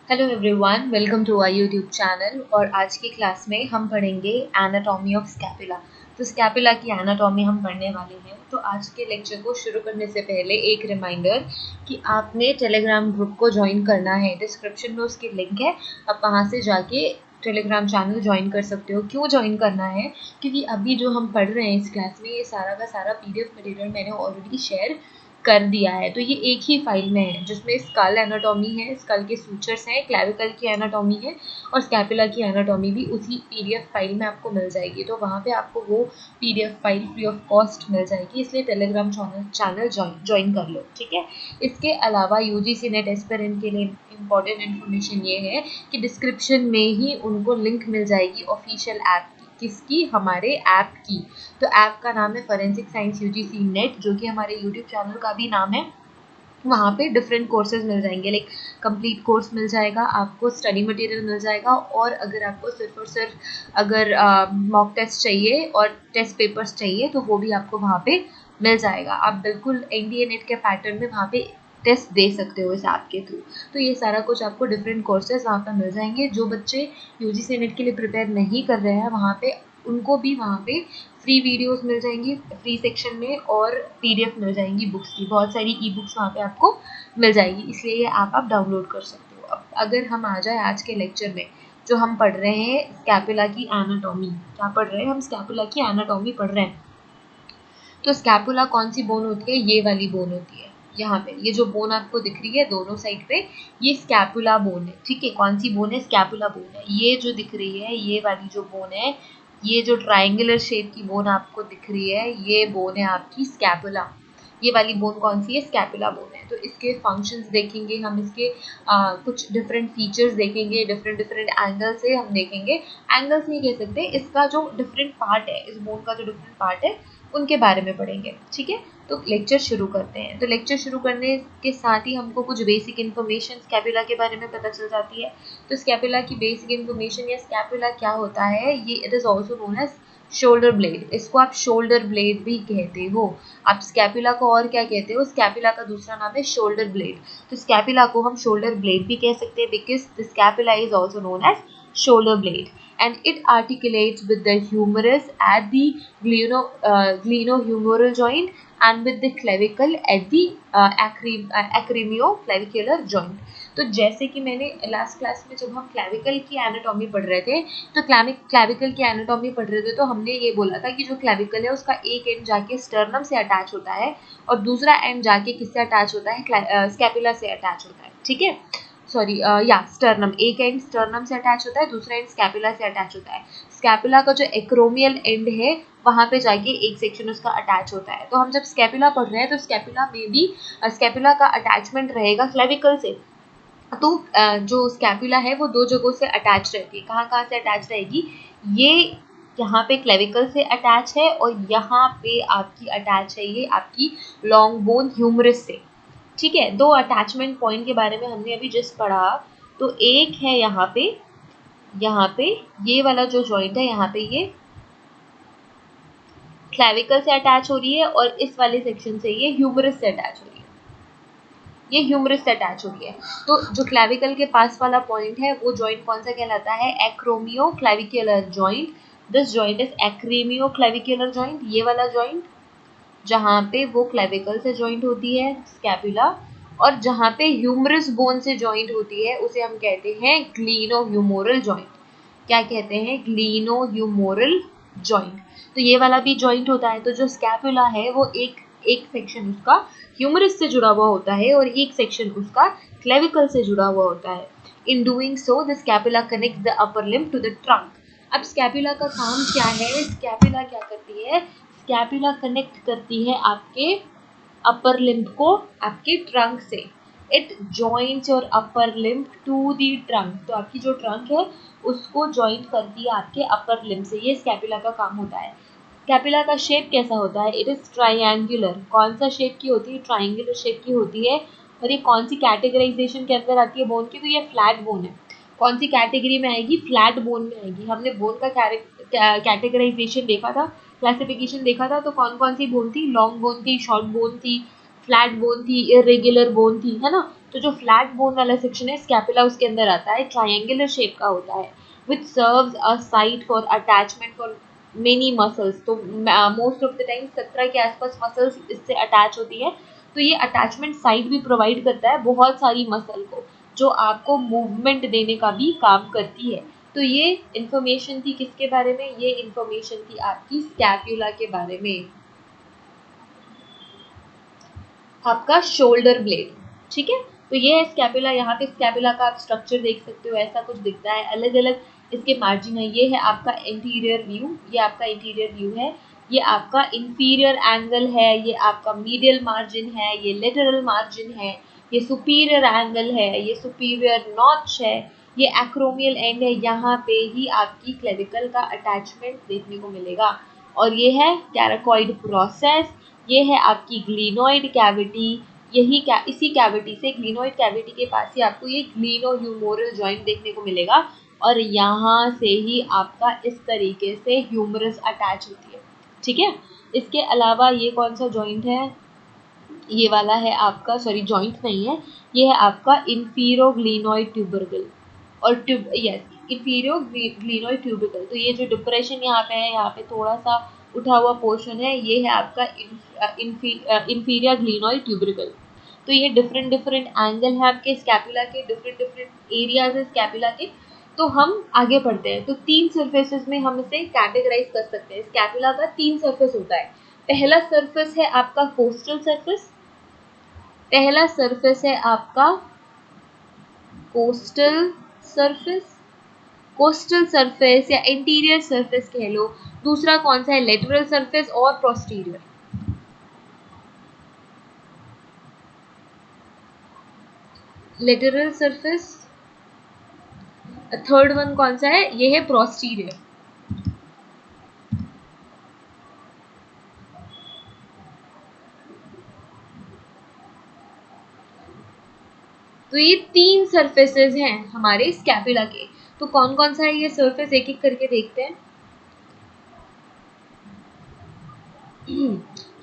Hello everyone, welcome to our YouTube channel. और आज की क्लास में हम पढ़ेंगे एनाटॉमी ऑफ स्कैपुला। तो स्कैपुला की एनाटॉमी हम पढ़ने वाले हैं। तो आज के लेक्चर को शुरू करने से पहले एक रिमाइंडर कि आपने टेलीग्राम ग्रुप को ज्वाइन करना है। डिस्क्रिप्शन में उसकी लिंक है, आप वहाँ से जाके टेलीग्राम चैनल ज्वाइन कर सकते हो। क्यों ज्वाइन करना है? क्योंकि अभी जो हम पढ़ रहे हैं इस क्लास में, ये सारा का सारा पीडीएफ मटेरियल मैंने ऑलरेडी शेयर कर दिया है। तो ये एक ही फाइल में है जिसमें स्कल एनाटॉमी है, स्कल के सूचर्स हैं, क्लैविकल की एनाटॉमी है और स्कैपुला की एनाटॉमी भी उसी पीडीएफ फाइल में आपको मिल जाएगी। तो वहाँ पे आपको वो PDF file free of cost मिल जाएगी, इसलिए टेलीग्राम चैनल ज्वाइन कर लो, ठीक है। इसके अलावा यूजीसी नेट एस्पिरेंट के लिए इम्पॉर्टेंट इन्फॉर्मेशन ये है कि डिस्क्रिप्शन में ही उनको लिंक मिल जाएगी ऑफिशियल ऐप की। किसकी? हमारे ऐप की। तो ऐप का नाम है फॉरेंसिक साइंस यूजीसी नेट, जो कि हमारे यूट्यूब चैनल का भी नाम है। वहाँ पे डिफरेंट कोर्सेज मिल जाएंगे, लाइक कंप्लीट कोर्स मिल जाएगा आपको, स्टडी मटेरियल मिल जाएगा, और अगर आपको सिर्फ और सिर्फ अगर मॉक टेस्ट चाहिए और टेस्ट पेपर्स चाहिए तो वो भी आपको वहाँ पे मिल जाएगा। आप बिल्कुल एनडीए नेट के पैटर्न में वहाँ पे टेस्ट दे सकते हो इस ऐप के थ्रू। तो ये सारा कुछ आपको डिफरेंट कोर्सेज वहाँ पर मिल जाएंगे। जो बच्चे यूजीसी नेट के लिए प्रिपेयर नहीं कर रहे हैं वहाँ पे, उनको भी वहाँ पे फ्री वीडियोस मिल जाएंगी फ्री सेक्शन में, और पीडीएफ मिल जाएंगी बुक्स की। बहुत सारी ई बुक्स वहाँ पे आपको मिल जाएगी, इसलिए ये ऐप आप डाउनलोड कर सकते हो। अब अगर हम आ जाए आज के लेक्चर में, जो हम पढ़ रहे हैं स्कैपुला की एनाटॉमी। क्या पढ़ रहे हैं हम? स्कैपुला की एनाटॉमी पढ़ रहे हैं। तो स्कैपुला कौन सी बोन होती है? ये वाली बोन होती है। यहाँ पे ये जो बोन आपको दिख रही है दोनों साइड पे, ये स्कैपुला बोन है, ठीक है। कौन सी बोन है? स्कैपुला बोन है। ये जो दिख रही है, ये वाली जो बोन है, ये जो ट्राइंगुलर शेप की बोन आपको दिख रही है, ये बोन है आपकी स्कैपुला। ये वाली बोन कौन सी है? स्कैपुला बोन है। तो इसके फंक्शंस देखेंगे हम, इसके कुछ डिफरेंट फीचर्स देखेंगे, डिफरेंट डिफरेंट एंगल से हम देखेंगे। एंगल्स नहीं कह सकते, इसका जो डिफरेंट पार्ट है, इस बोन का जो डिफरेंट पार्ट है उनके बारे में पढ़ेंगे, ठीक है। तो लेक्चर शुरू करते हैं। तो लेक्चर शुरू करने के साथ ही हमको कुछ बेसिक इन्फॉर्मेशन स्कैपुला के बारे में पता चल जाती है। तो स्कैपुला की बेसिक इन्फॉर्मेशन, या स्कैपुला क्या होता है, ये it is also known as shoulder blade. इसको आप शोल्डर ब्लेड भी कहते हो। आप स्कैपुला को और क्या कहते हो? स्कैपुला का दूसरा नाम है शोल्डर ब्लेड। तो स्कैपुला को हम शोल्डर ब्लेड भी कह सकते हैं, because the scapula is also known as shoulder blade, and it articulates with the humerus at the glenohumeral joint and with the clavicle at the acromioclavicular joint। तो जैसे कि मैंने लास्ट क्लास में जब हम क्लैविकल की एनाटॉमी पढ़ रहे थे, तो क्लैविकल की एनाटॉमी पढ़ रहे थे, तो हमने ये बोला था कि जो क्लैविकल है उसका एक एंड जाके स्टर्नम से अटैच होता है और दूसरा एंड जाके किससे अटैच होता है? स्कैपुला से अटैच होता है, ठीक है। सॉरी, या स्टर्नम, एक एंड स्टर्नम से अटैच होता है, दूसरा एंड स्कैपुला से अटैच होता है। स्कैपुला का जो एक्रोमियल एंड है वहां पे जाके एक सेक्शन उसका अटैच होता है। तो हम जब स्कैपुला पढ़ रहे हैं तो स्कैपुला में भी स्कैपुला का अटैचमेंट रहेगा क्लेविकल से। तो जो स्कैपुला है वो दो जगहों से अटैच रहती है। कहाँ कहाँ से अटैच रहेगी? ये यहाँ पे क्लेविकल से अटैच है, और यहाँ पे आपकी अटैच है ये आपकी लॉन्ग बोन ह्यूमरस से, ठीक है। दो अटैचमेंट पॉइंट के बारे में हमने अभी जस्ट पढ़ा। तो एक है यहाँ पे ये वाला जो जॉइंट है, यहाँ पे ये क्लैविकल से अटैच हो रही है, और इस वाले सेक्शन से ये ह्यूमरस से अटैच हो रही है। ये ह्यूमरस से अटैच हो रही है। तो जो क्लैविकल के पास वाला पॉइंट है वो जॉइंट कौन सा कहलाता है? Acromioclavicular joint. This joint is acromioclavicular joint. ये वाला जॉइंट जहाँ पे वो क्लेविकल से जॉइंट होती है स्कैपुला, और जहाँ पे ह्यूमरस बोन से जॉइंट होती है उसे हम कहते हैं ग्लीनोह्यूमोरल जॉइंट। क्या कहते हैं? ग्लीनोह्यूमोरल जॉइंट। तो ये वाला भी जॉइंट होता है। तो जो स्कैपुला है वो एक सेक्शन उसका ह्यूमरस से जुड़ा हुआ होता है और एक सेक्शन उसका क्लेविकल से जुड़ा हुआ होता है। In doing so the scapula connect the upper limb to the trunk. अब स्कैपुला का काम क्या है? स्कैपुला क्या करती है? स्कैपुला कनेक्ट करती है आपके अपर लिम्ब को आपके ट्रंक से। It joints your upper limb to the trunk. तो आपकी जो ट्रंक है उसको जॉइंट करती है आपके अपर लिम्ब से। ये स्कैपुला का काम होता है। स्कैपुला का शेप कैसा होता है? It is triangular. कौन सा शेप की होती है? ट्राइंगुलर शेप की होती है। और ये कौन सी कैटेगराइजेशन के अंदर आती है बोन की? तो ये फ्लैट बोन है। कौन सी कैटेगरी में आएगी? फ्लैट बोन में आएगी। हमने बोन का कैटेगराइजेशन देखा था, क्लासिफिकेशन देखा था। तो कौन कौन सी बोन थी? लॉन्ग बोन थी, शॉर्ट बोन थी, फ्लैट बोन थी, इरेगुलर बोन थी, है ना। तो जो फ्लैट बोन वाला सेक्शन है स्कैपुला उसके अंदर आता है, ट्रायंगुलर शेप का होता है, विच serves a site for attachment for many muscles. तो मोस्ट ऑफ द टाइम 17 के आसपास मसल्स इससे अटैच होती है। तो ये अटैचमेंट साइट भी प्रोवाइड करता है बहुत सारी मसल को, जो आपको मूवमेंट देने का भी काम करती है। तो ये इंफॉर्मेशन थी किसके बारे में, ये इंफॉर्मेशन थी आपकी स्कैपुला के बारे में। आपका शोल्डर ब्लेड, ठीक है। तो ये है स्कैपुला। यहाँ पे स्कैपुला का आप स्ट्रक्चर देख सकते हो, ऐसा कुछ दिखता है, अलग अलग इसके मार्जिन है। ये है आपका इंटीरियर व्यू, ये आपका इंटीरियर व्यू है। ये आपका इंफीरियर एंगल है, ये आपका मीडियल मार्जिन है, ये लेटरल मार्जिन है, ये सुपीरियर एंगल है, ये सुपीरियर नॉच है, ये एक्रोमियल एंड है। यहाँ पे ही आपकी क्लेविकल का अटैचमेंट देखने को मिलेगा। और ये है कैराकॉइड प्रोसेस, ये है आपकी ग्लिनोइड कैविटी। यही क्या इसी कैविटी से, ग्लिनोइड कैविटी के पास ही आपको ये ग्लिनोह्यूमोरल जॉइंट देखने को मिलेगा। और यहाँ से ही आपका इस तरीके से ह्यूमरस अटैच होती है, ठीक है। इसके अलावा ये कौन सा जॉइंट है, ये वाला है आपका, सॉरी जॉइंट नहीं है, ये है आपका इंफीरोग्लिनोइड ट्यूबरकल और ट्यूब, यस इंफीरियोग्लिनोइड ट्यूबिकल। तो ये जो डिप्रेशन यहाँ पे है, यहाँ पे थोड़ा सा उठा हुआ पोर्शन है, ये है आपका इंफीरियर ग्लिनोइड ट्यूबिकल। तो ये डिफरेंट डिफरेंट एंगल है आपके स्कैपुला के, डिफरेंट डिफरेंट एरियाज है स्कैपुला के। तो हम आगे बढ़ते हैं। तो 3 सरफेसेस में हम इसे कैटेगराइज कर सकते हैं। स्कैपुला का 3 सरफेस होता है। पहला सरफेस है आपका कोस्टल सरफेस, पहला सरफेस है आपका कोस्टल सरफेस, कोस्टल सरफेस या इंटीरियर सरफेस कह लो। दूसरा कौन सा है, लेटरल सरफेस और posterior. Lateral surface, third one कौन सा है, ये है पोस्टीरियर। तो ये 3 सरफेसेस हैं हमारे स्कैपुला के। तो कौन कौन सा है ये सरफेस, एक एक करके देखते हैं।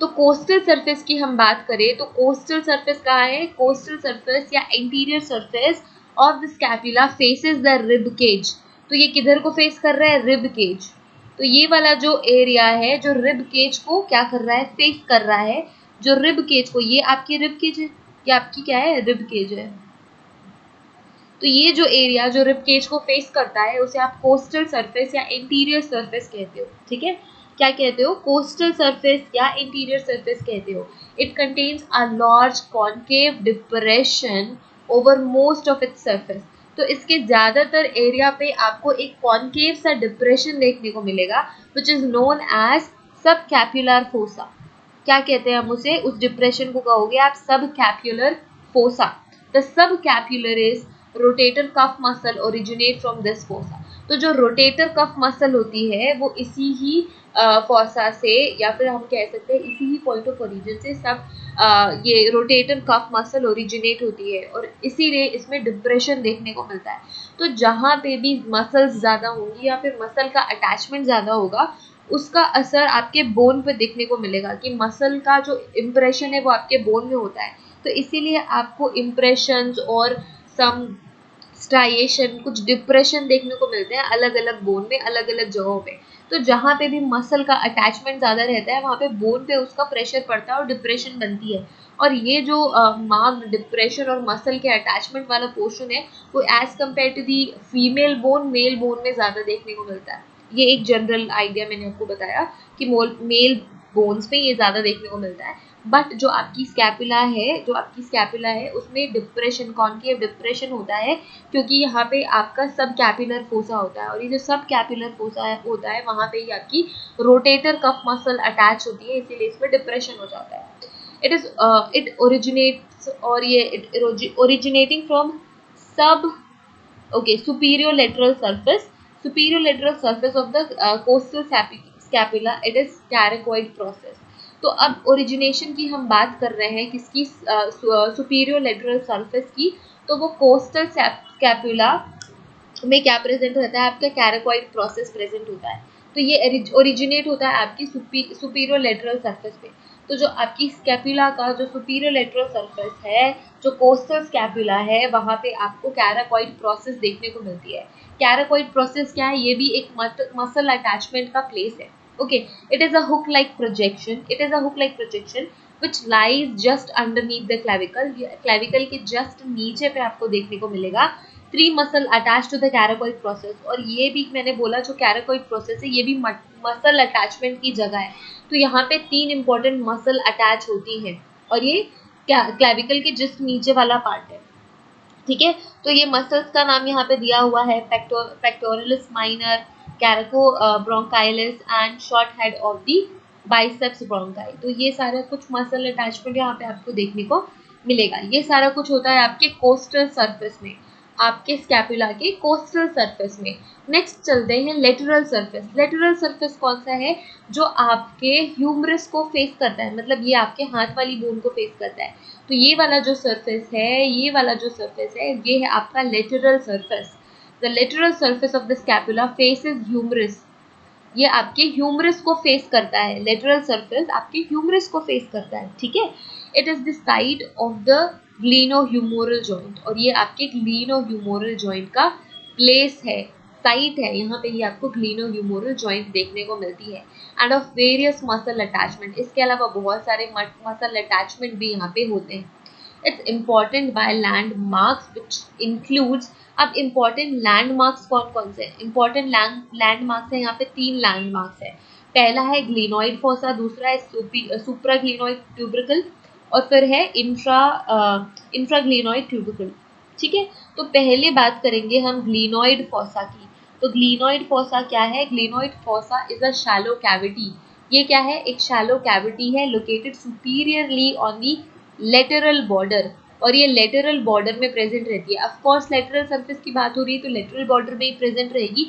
तो कोस्टल सरफेस की हम बात करें तो कोस्टल सरफेस कहाँ है, कोस्टल सरफेस या interior surface of the scapula faces the rib cage. तो ये किधर को फेस कर रहा है, रिब केज। तो ये वाला जो एरिया है जो रिब केज को क्या कर रहा है, फेस कर रहा है। जो रिब केज को, ये आपकी रिब केज है, ये आपकी क्या है, रिब केज है। तो ये जो एरिया जो रिब केज को फेस करता है उसे आप कोस्टल सरफेस या इंटीरियर सरफेस कहते हो, ठीक है। क्या कहते हो, कोस्टल सरफेस या इंटीरियर सरफेस कहते हो। It contains a large concave depression over most of its surface. तो इसके ज्यादातर एरिया पे आपको एक कॉन्केव सा डिप्रेशन देखने को मिलेगा, विच इज नोन एज सब कैप्युलर फोसा। क्या कहते हैं हम उसे, उस डिप्रेशन को कहोगे आप सब कैप्युलर fossa. The subscapularis rotator cuff muscle originate from this fossa. तो जो रोटेटर कफ मसल होती है वो इसी ही फोसा से, या फिर हम कह सकते हैं इसी ही पॉइंट ऑफ ओरिजिन से सब ये रोटेटर कफ मसल ओरिजिनेट होती है, और इसीलिए इसमें डिप्रेशन देखने को मिलता है। तो जहाँ पे भी मसल्स ज़्यादा होंगी या फिर मसल का अटैचमेंट ज़्यादा होगा, उसका असर आपके बोन पे देखने को मिलेगा कि मसल का जो इम्प्रेशन है वो आपके बोन में होता है। तो इसीलिए आपको इम्प्रेशंस और सम स्ट्राइएशन, कुछ डिप्रेशन देखने को मिलते हैं अलग अलग बोन में, अलग अलग जगहों पे। तो जहाँ पे भी मसल का अटैचमेंट ज़्यादा रहता है वहाँ पे बोन पे उसका प्रेशर पड़ता है और डिप्रेशन बनती है। और ये जो मार्क्ड डिप्रेशन और मसल के अटैचमेंट वाला पोर्शन है वो as compare to the female bone male bone में ज़्यादा देखने को मिलता है। ये एक जनरल आइडिया मैंने आपको बताया कि मेल बोन्स पे ये ज़्यादा देखने को मिलता है। बट जो आपकी स्कैपुला है उसमें डिप्रेशन, कॉन्केव डिप्रेशन होता है, क्योंकि यहाँ पे आपका सब कैपुलर फोसा होता है। और ये जो सब कैपुलर फोसा होता है वहाँ पे ही आपकी रोटेटर कफ मसल अटैच होती है, इसीलिए इसमें डिप्रेशन हो जाता है। इट ओरिजिनेट्स, और ये ओरिजिनेटिंग फ्रॉम सब superior lateral surface of the coastal scapula. It is caracoid process. तो अब ओरिजिनेशन की हम बात कर रहे हैं किसकी, सुपीरियर लेटरल सरफेस की। तो वो कोस्टल स्कैपुला में क्या प्रेजेंट रहता है, आपका कैराकॉइड प्रोसेस प्रेजेंट होता है। तो ये ओरिजिनेट होता है आपकी सुपीरियर लेटरल सरफेस पे। तो जो आपकी स्कैपुला का जो सुपीरियर लेटरल सरफेस है, जो कोस्टल स्कैपुला है, वहाँ पे आपको कैराकॉइड प्रोसेस देखने को मिलती है। कैराकॉइड प्रोसेस क्या है? ये भी एक मसल अटैचमेंट का प्लेस है। Okay, it is a hook like projection which lies just underneath the clavicle. Clavicle के जस्ट नीचे पे आपको देखने को मिलेगा 3 muscle attach to the coracoid process. और ये भी मैंने बोला जो कैराकॉइड प्रोसेस है ये भी मसल अटैचमेंट की जगह है। तो यहाँ पे 3 इंपॉर्टेंट मसल अटैच होती हैं और ये क्लेविकल के जस्ट नीचे वाला पार्ट है। ठीक है, तो ये मसल्स का नाम यहाँ पे दिया हुआ है pectoralis minor, coracobrachialis and short head of the biceps brachii. तो ये सारा कुछ मसल अटैचमेंट यहाँ पे आपको देखने को मिलेगा। ये सारा कुछ होता है आपके कोस्टल सरफेस में, आपके स्कैपुला के कोस्टल सरफेस में। नेक्स्ट चलते हैं लेटरल सरफेस। लेटरल सरफेस कौन सा है? जो आपके ह्यूमरस को फेस करता है, मतलब ये आपके हाथ वाली बोन को फेस करता है। तो ये वाला जो सरफेस है, ये है आपका lateral surface. The lateral surface of the scapula faces humerus. ये आपके ह्यूमरस को फेस करता है। लेटरल सरफेस आपके ह्यूमरस को फेस करता है। ठीक है, it is the side of the glenohumeral joint. और ये आपके ग्लिनोह्यूमरल जॉइंट का प्लेस है, साइट है। यहाँ पे ये आपको ग्लिनोह्यूमरल जॉइंट देखने को मिलती है। End of various muscle attachment, इसके अलावा बहुत सारे मसल अटैचमेंट भी यहाँ पे होते हैं। It's important by landmarks which includes. अब इम्पॉर्टेंट लैंडमार्क्स कौन कौन से? इम्पॉर्टेंट लैंडमार्क्स है यहाँ पे 3 लैंडमार्क्स है। पहला है ग्लिनोइड फोसा, दूसरा है सुप्राग्लिनोइड ट्यूबरिकल और फिर है इंफ्राग्लिनोइड ट्यूबरिकल। ठीक है, तो पहले बात करेंगे हम ग्लिनोइड फोसा की। तो ग्लिनोइड फोसा क्या है? Glenoid fossa is a shallow cavity. ये क्या है? एक शैलो कैविटी है located superiorly on the lateral border. और ये लेटरल बॉर्डर में प्रेजेंट रहती है। ऑफ कोर्स लेटरल सरफेस की बात हो रही है तो लेटरल बॉर्डर में ही प्रेजेंट रहेगी।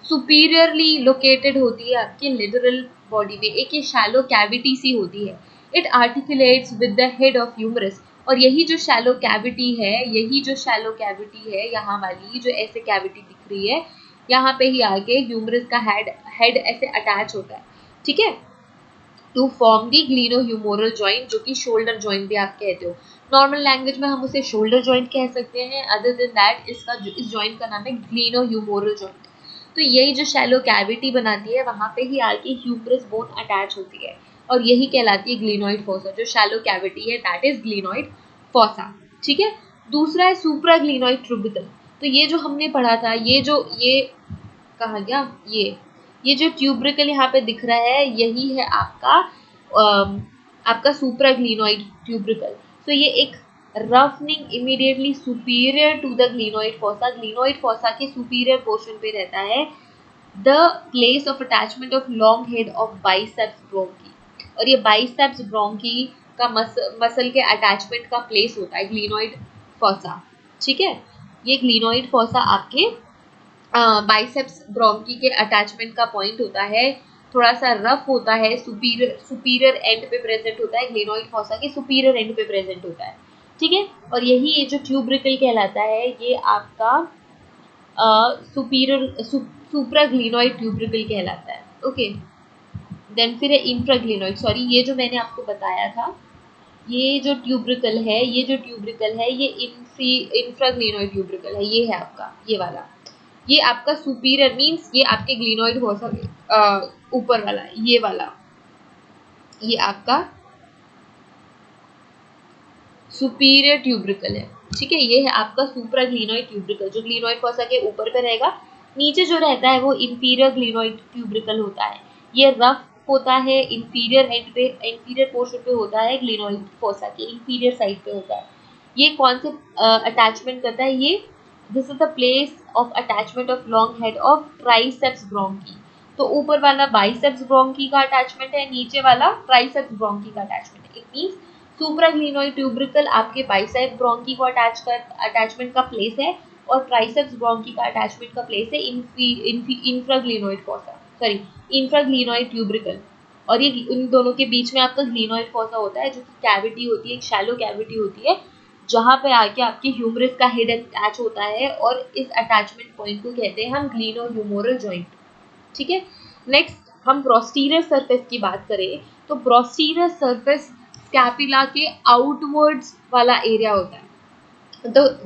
सुपीरियरली लोकेटेड होती है आपके लेटरल बॉडी में, एक ये शैलो कैविटी सी होती है। It articulates with the head of humerus. और यही जो शैलो कैविटी है, यहाँ वाली जो ऐसे कैविटी दिख रही है, यहाँ पे ही आके ह्यूमरस का हेड ऐसे अटैच होता है। ठीक है, to form the glenohumeral joint, जो कि शोल्डर जॉइंट भी आप कहते हो। नॉर्मल लैंग्वेज में हम उसे शोल्डर जॉइंट कह सकते हैं। अदर देन दैट इस जॉइंट का नाम है ग्लिनोह्यूमरल जॉइंट। तो यही जो शैलो कैविटी बनाती है वहाँ पे ही आके ह्यूमरस बोन अटैच होती है और यही कहलाती है ग्लिनोइड फोसा। जो शैलो कैविटी है दैट इज ग्लिनोइड फोसा। ठीक है, दूसरा है सुप्राग्लिनोइड ट्यूबिकल। तो ये जो हमने पढ़ा था, ये कहा गया, ये जो ट्यूबरिकल यहाँ पे दिख रहा है यही है आपका सुप्राग्लिनोइड ट्यूबरिकल। तो ये एक roughening immediately superior to the glenoid fossa, glenoid fossa के सुपीरियर पोर्शन पे रहता है। The place of attachment of long head of biceps brachii. और ये बाइसेप्स ब्रोंकी का मसल के अटैचमेंट का प्लेस होता है ग्लिनोइड फोसा। ठीक है, ये ग्लिनोइड फोसा आपके बाइसेप्स ब्रोंकी के अटैचमेंट का पॉइंट होता है। थोड़ा सा रफ होता है, सुपीरियर एंड पे प्रेजेंट होता है, ग्लिनोइड फोसा के सुपीरियर एंड पे प्रेजेंट होता है। ठीक है, और यही ये जो ट्यूबरिकल कहलाता है ये आपका सुप्राग्लिनोइड ट्यूबरिकल कहलाता है। ओके, देन फिर है इंफ्राग्लिनोइड। सॉरी, ये जो मैंने आपको बताया था, ये जो ट्यूबरिकल है ये इंफ्राग्लिनोइड ट्यूबरिकल है। ये है आपका ये वाला, ये आपका सुपीरियर मींस ये आपके ग्लिनोइड फोसा ऊपर वाला, ये वाला ये आपका सुपीरियर ट्यूबरिकल है। ठीक है, ये है आपका सुप्राग्लिनोइड ट्यूबरिकल जो ग्लिनोइड फोसा के ऊपर पे रहेगा। नीचे जो रहता है वो इंफीरियर ग्लिनोइड ट्यूबरिकल होता है। ये रफ होता है, इंफीरियर पोर्शन पे होता है, ग्लिनोइड फोसा के इंफीरियर साइड पे होता है। ये कौन से अटैचमेंट करता है? ये this is the place of attachment of long head of triceps bronchi. तो ऊपर वाला बाइसेप्स ब्रोंकी का अटैचमेंट है, नीचे वाला ट्राइसेप्स ब्रोंकी का अटैचमेंट है। इट मींस सुप्राग्लिनोइड ट्यूबरिकल आपके बाइसेप ब्रोंकी को अटैचमेंट का प्लेस है और ट्राइसेप्स ब्रोंकी का अटैचमेंट का प्लेस है इंफ्राग्लिनोइड फोसा, सॉरी इंफ्राग्लिनोइड ट्यूबरिकल। और ये इन दोनों के बीच में आपका ग्लिनोइड फोसा होता है जो कि कैविटी होती है, एक शैलो कैविटी होती है जहाँ पे आके आपके ह्यूमरस का हेड अटैच होता है और इस अटैचमेंट पॉइंट को कहते हैं हम ग्लिनोह्यूमरल जॉइंट। ठीक है, नेक्स्ट हम पोस्टीरियर सरफेस की बात करें तो posterior surface स्कैपुला के आउटवर्ड्स वाला एरिया होता है.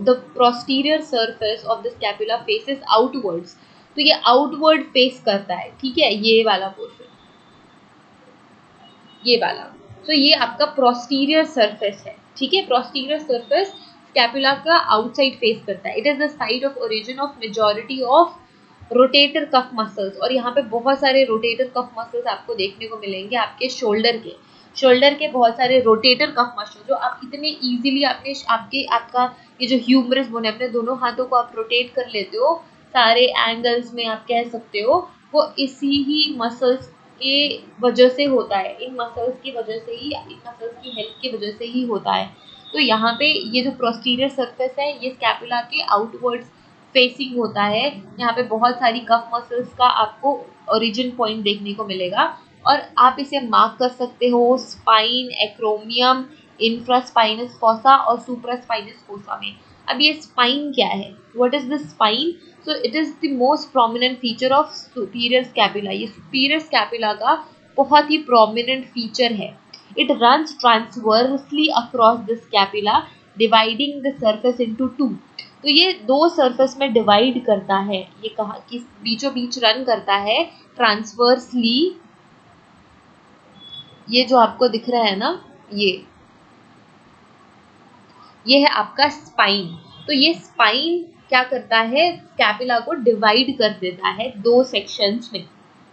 The posterior surface of the scapula faces outwards. तो ये आउटवर्ड फेस करता है, ठीक है, ये वाला पोर्शन, ये वाला. तो ये आपका posterior surface है, ठीक है. posterior surface स्कैपुला का आउटसाइड फेस करता है. It is the site of origin of majority of rotator cuff muscles. और यहाँ पे बहुत सारे रोटेटर कफ मसल्स आपको देखने को मिलेंगे आपके शोल्डर के बहुत सारे रोटेटर कफ मसल जो आप इतने इजीली आपका ये जो ह्यूमरस बोन है, अपने दोनों हाथों को आप रोटेट कर लेते हो सारे एंगल्स में, आप कह सकते हो, वो इसी ही मसल्स के वजह से होता है. इन मसल्स की वजह से ही, इन मसल्स की हेल्प की वजह से ही होता है. तो यहाँ पे ये जो पोस्टीरियर सरफेस है ये स्कैपुला के आउटवर्ड्स फेसिंग होता है. यहाँ पे बहुत सारी कफ मसल्स का आपको ओरिजिन पॉइंट देखने को मिलेगा और आप इसे मार्क कर सकते हो स्पाइन, एक्रोमियम, इंफ्रास्पाइनस फोसा और सुप्रास्पाइनस फोसा में. अब ये स्पाइन क्या है? What is the spine? So it is the most prominent feature of superior scapula. ये सुपीरियर स्कैपुला का बहुत ही प्रोमिनेंट फीचर है. It runs transversely across the scapula dividing the surface into two. तो ये दो सरफेस में डिवाइड करता है. ये कहा कि बीचों बीच रन करता है ट्रांसवर्सली. ये जो आपको दिख रहा है ना, ये है आपका स्पाइन. तो ये स्पाइन क्या करता है? स्कैपुला को डिवाइड कर देता है दो सेक्शंस में,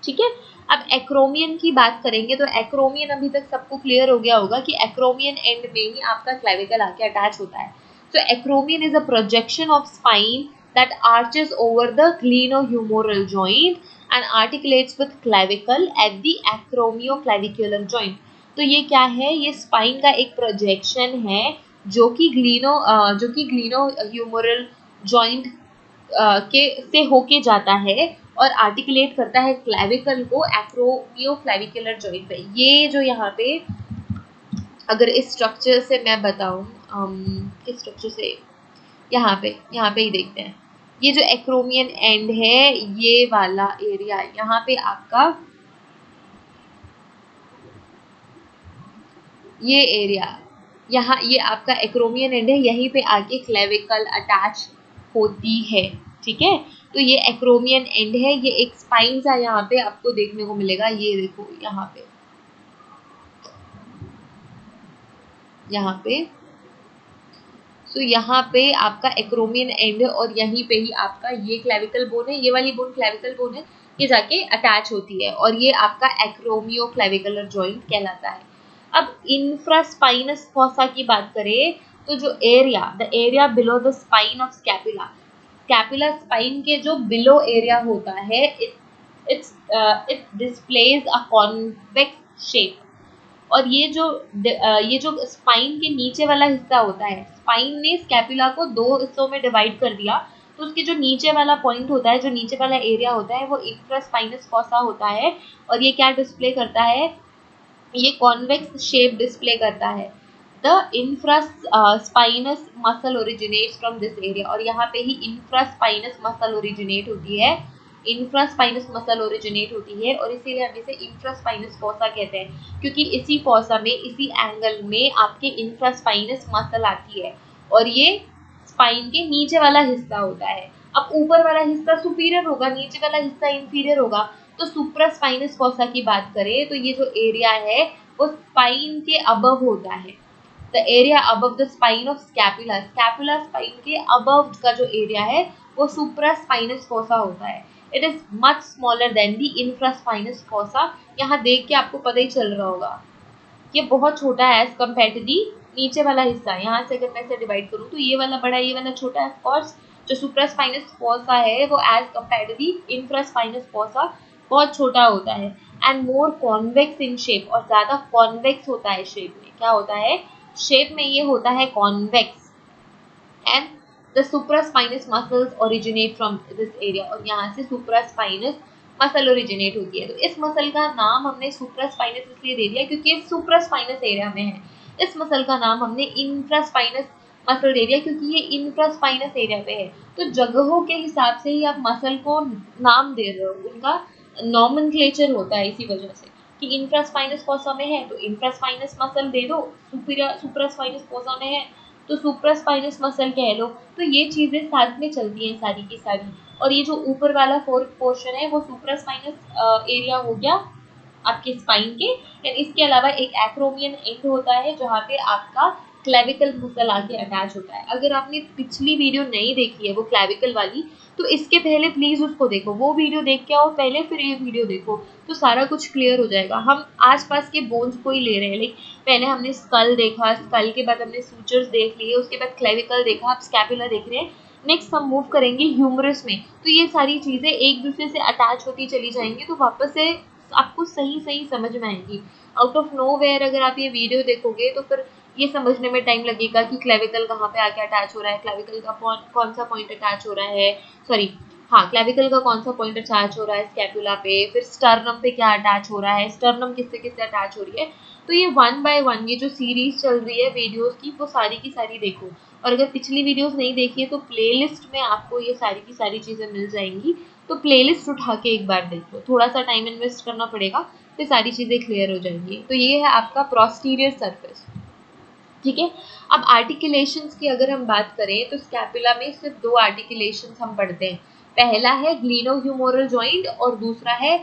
ठीक है. अब एक्रोमियन की बात करेंगे तो एक्रोमियन अभी तक सबको क्लियर हो गया होगा कि एक्रोमियन एंड में ही आपका क्लेविकल आके अटैच होता है. So acromion is a projection of spine that arches over the glenohumeral joint and articulates with clavicle at the acromioclavicular joint. तो ये क्या है? ये स्पाइन का एक प्रोजेक्शन है जो कि ग्लीनोह्यूमरल जॉइंट के से होके जाता है और आर्टिकुलेट करता है क्लैविकल को एक्रोमियोक्लैविकुलर जॉइंट पे. ये जो यहाँ पे अगर इस स्ट्रक्चर से मैं बताऊँ, किस स्ट्रक्चर से, यहाँ पे ही देखते हैं. ये जो एक्रोमियन एंड है, ये वाला एरिया, यहाँ पे आपका ये एरिया, यहाँ ये आपका एक्रोमियन एंड है, यहीं पे आके क्लेविकल अटैच होती है, ठीक है. तो ये एक्रोमियन एंड है. ये एक स्पाइन सा यहाँ पे आपको देखने को मिलेगा. ये देखो यहाँ पे तो यहाँ पे आपका एक्रोमियन एंड है और यहीं पे ही आपका ये क्लेविकल बोन है. ये वाली बोन क्लेविकल बोन है, ये जाके अटैच होती है और ये आपका एक्रोमियो क्लेविकुलर जॉइंट कहलाता है. अब इंफ्रास्पाइनस फोसा की बात करें तो जो the area below the spine of scapula spine के जो बिलो एरिया होता है, it displays a convex shape. और ये जो स्पाइन के नीचे वाला हिस्सा होता है, स्पाइन ने स्कैपुला को दो हिस्सों में डिवाइड कर दिया, तो उसके जो नीचे वाला पॉइंट होता है, जो नीचे वाला एरिया होता है, वो इंफ्रास्पाइनस फोसा होता है. और ये क्या डिस्प्ले करता है? ये कॉन्वेक्स शेप डिस्प्ले करता है. The infraspinous muscle originates from this area. और यहाँ पे ही इंफ्रास्पाइनस मसल ओरिजिनेट होती है, और इसीलिए हम इसे इंफ्रास्पाइनस फोसा कहते हैं, क्योंकि इसी फोसा में, इसी एंगल में आपके इंफ्रास्पाइनस मसल आती है और ये स्पाइन के नीचे वाला हिस्सा होता है. अब ऊपर वाला हिस्सा सुपीरियर होगा, नीचे वाला हिस्सा इंफीरियर होगा. तो सुप्रास्पाइनस फोसा की बात करें तो ये जो एरिया है वो स्पाइन के अबव होता है. The area above the spine of scapula spine के अबव का जो एरिया है वो सुप्रास्पाइनस फोसा होता है. It is much smaller than the infraspinous fossa. यहाँ देख के आपको पता ही चल रहा होगा ये बहुत छोटा है एज कम्पेयर टू दी नीचे वाला हिस्सा. यहाँ से अगर मैं इसे डिवाइड करूँ तो ये वाला बड़ा है, ये वाला छोटा है. ऑफकोर्स जो सुप्रास्पाइनस फोसा है वो as compare to the infraspinous fossa बहुत छोटा होता है. And more convex in shape, और ज़्यादा कॉन्वेक्स होता है शेप में. क्या होता है? शेप में ये होता है convex. And the supraspinatus muscles originate from this area. और यहाँ से सुप्रास्पाइनस मसल ओरिजिनेट होती है. तो इस मसल का नाम हमने सुप्रास्पाइनस इसलिए दे दिया क्योंकि ये सुप्रास्पाइनस एरिया में है. इस मसल का नाम हमने इंफ्रास्पाइनस मसल दे दिया क्योंकि ये इंफ्रास्पाइनस एरिया पे है. तो जगहों के हिसाब से ही आप मसल को नाम दे रहे हो, उनका नॉमेनक्लेचर होता है इसी वजह से. कि इंफ्रास्पाइनस फोसा में है तो इंफ्रास्पाइनस मसल दे दो, सुप्रास्पाइनस फोसा में है तो सुप्रास्पाइनस मसल कह लो। तो ये चीज़ें साथ में चलती हैं सारी की सारी। और ये जो ऊपर वाला फोर्थ पोर्शन है वो सुप्रास्पाइनस एरिया हो गया आपके स्पाइन के। एंड इसके अलावा एक एक्रोमियन एंड होता है जहाँ पे आपका क्लेविकल मसल आके अटैच होता है। अगर आपने पिछली वीडियो नहीं देखी है वो क्लेविकल वाली, तो इसके पहले प्लीज उसको देखो, वो वीडियो देख के आओ पहले, फिर ये वीडियो देखो, तो सारा कुछ क्लियर हो जाएगा। हम आसपास के बोन्स को ही ले रहे हैं, लाइक पहले हमने स्कल देखा, स्कल के बाद हमने सूचर्स देख लिए, उसके बाद क्लेविकल देखा, अब स्कैपुला देख रहे हैं। नेक्स्ट हम मूव करेंगे ह्यूमरस में। तो ये सारी चीजें एक दूसरे से अटैच होती चली जाएंगी, तो वापस से आपको सही सही समझ में आएंगी। आउट ऑफ नो वेयर अगर आप ये वीडियो देखोगे तो फिर ये समझने में टाइम लगेगा कि क्लेविकल कहाँ पे आके अटैच हो रहा है, क्लेविकल का कौन सा पॉइंट अटैच हो रहा है, सॉरी हाँ क्लेविकल का कौन सा पॉइंट अटैच हो रहा है स्कैपुला पे, फिर स्टर्नम पे क्या अटैच हो रहा है, स्टर्नम किससे किससे अटैच हो रही है। तो ये 1 बाय 1 ये जो सीरीज चल रही है वीडियोस की वो सारी की सारी देखो। और अगर पिछली वीडियोस नहीं देखी है तो प्लेलिस्ट में आपको ये सारी की सारी चीज़ें मिल जाएंगी, तो प्लेलिस्ट उठा के एक बार देख लो, थोड़ा सा टाइम इन्वेस्ट करना पड़ेगा, तो सारी चीज़ें क्लियर हो जाएंगी। तो ये है आपका प्रोस्टीरियर सरफेस, ठीक है। अब आर्टिकुलेशंस की अगर हम बात करें तो स्कैपुला में सिर्फ 2 आर्टिकुलेशंस हम पढ़ते हैं। पहला है ग्लिनोह्यूमोरल जॉइंट और दूसरा है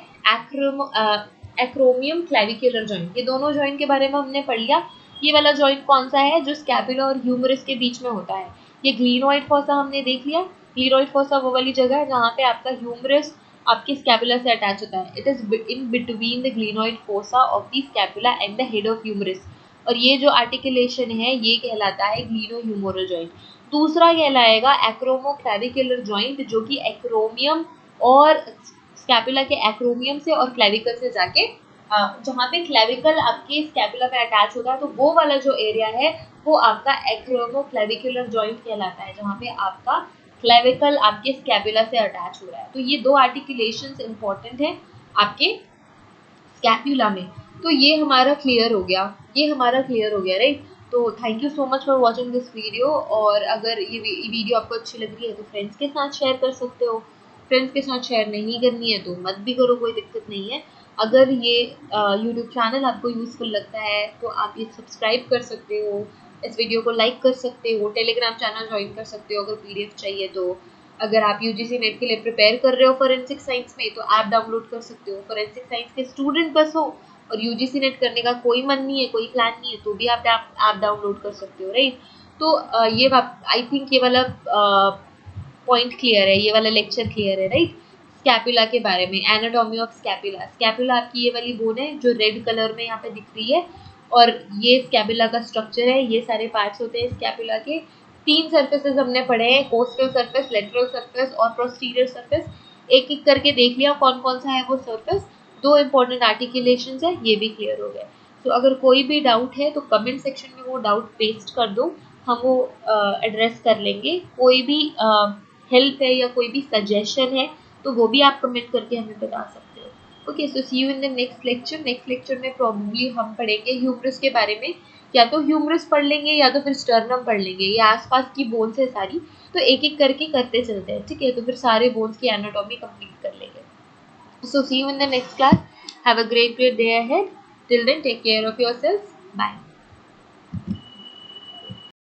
एक्रोमियम क्लेविकुलर जॉइंट। ये दोनों जॉइंट के बारे में हमने पढ़ लिया। ये वाला जॉइंट कौन सा है जो स्कैपुला और ह्यूमरस के बीच में होता है, ये ग्लिनोइड फोसा हमने देख लिया। ग्लिनोइड फोसा वो वाली जगह है जहाँ पे आपका ह्यूमरस आपके स्कैपुला से अटैच होता है। It is in between the glenoid fossa of the scapula and the head of humerus. और ये जो आर्टिकुलेशन है ये कहलाता है ग्लिनोह्यूमोरल जॉइंट। दूसरा कहलाएगा एक्रोमोक्लेविकुलर जॉइंट, जो कि एक्रोमियम और स्कैपुला के एक्रोमियम से और क्लेविकल से जाके जहाँ पे क्लेविकल आपके स्कैपुला पे अटैच होता है, तो वो वाला जो एरिया है वो आपका एक्रोमोक्लेविकुलर जॉइंट कहलाता है, जहाँ पे आपका क्लेविकल आपके स्कैपुला से अटैच हो रहा है। तो ये 2 आर्टिकुलेशंस इंपॉर्टेंट है आपके स्कैपुला में। तो ये हमारा क्लियर हो गया, ये हमारा क्लियर हो गया, राइट। तो thank you so much for watching this video. और अगर ये वीडियो आपको अच्छी लग रही है तो फ्रेंड्स के साथ शेयर कर सकते हो, फ्रेंड्स के साथ शेयर नहीं करनी है तो मत भी करो, कोई दिक्कत नहीं है। अगर ये यूट्यूब चैनल आपको यूज़फुल लगता है तो आप ये सब्सक्राइब कर सकते हो, इस वीडियो को लाइक कर सकते हो, टेलीग्राम चैनल ज्वाइन कर सकते हो अगर PDF चाहिए तो। अगर आप UGC नेट के लिए प्रिपेयर कर रहे हो फॉरेंसिक साइंस में तो ऐप डाउनलोड कर सकते हो। फॉरेंसिक साइंस के स्टूडेंट बस हो और UGC नेट करने का कोई मन नहीं है, कोई प्लान नहीं है, तो भी आप ऐप डाउनलोड कर सकते हो, राइट। तो ये आई थिंक ये वाला पॉइंट क्लियर है, ये वाला लेक्चर क्लियर है, राइट। स्कैपुला के बारे में, एनाटॉमी ऑफ स्कैपुला। स्कैपुला आपकी ये वाली बोन है जो रेड कलर में यहाँ पे दिख रही है, और ये स्कैपुला का स्ट्रक्चर है, ये सारे पार्ट्स होते हैं स्कैपुला के। 3 सर्फेसेस हमने पढ़े हैं, कोस्टल सरफेस, लेटरल सरफेस और प्रोस्टीरियर सरफेस। एक एक करके देख लिया कौन कौन सा है वो सरफेस। 2 इंपॉर्टेंट आर्टिकुलेशंस है, ये भी क्लियर हो गए। तो अगर कोई भी डाउट है तो कमेंट सेक्शन में वो डाउट पेस्ट कर दो, हम वो एड्रेस कर लेंगे। कोई भी हेल्प है या कोई भी सजेशन है तो वो भी आप कमेंट करके हमें बता सकते हो। Okay, so see you in the next lecture. Next lecture में प्रॉब्ली हम पढ़ेंगे ह्यूमरस के बारे में, या तो ह्यूमरस पढ़ लेंगे या तो फिर स्टर्नम पढ़ लेंगे। ये आसपास की बोन्स है सारी, तो एक एक करके करते चलते हैं, ठीक है। तो फिर सारे बोन्स की एनाटॉमी कंप्लीट कर लेंगे। So see you in the next class. Have a great day ahead. Till then, take care of yourselves. Bye.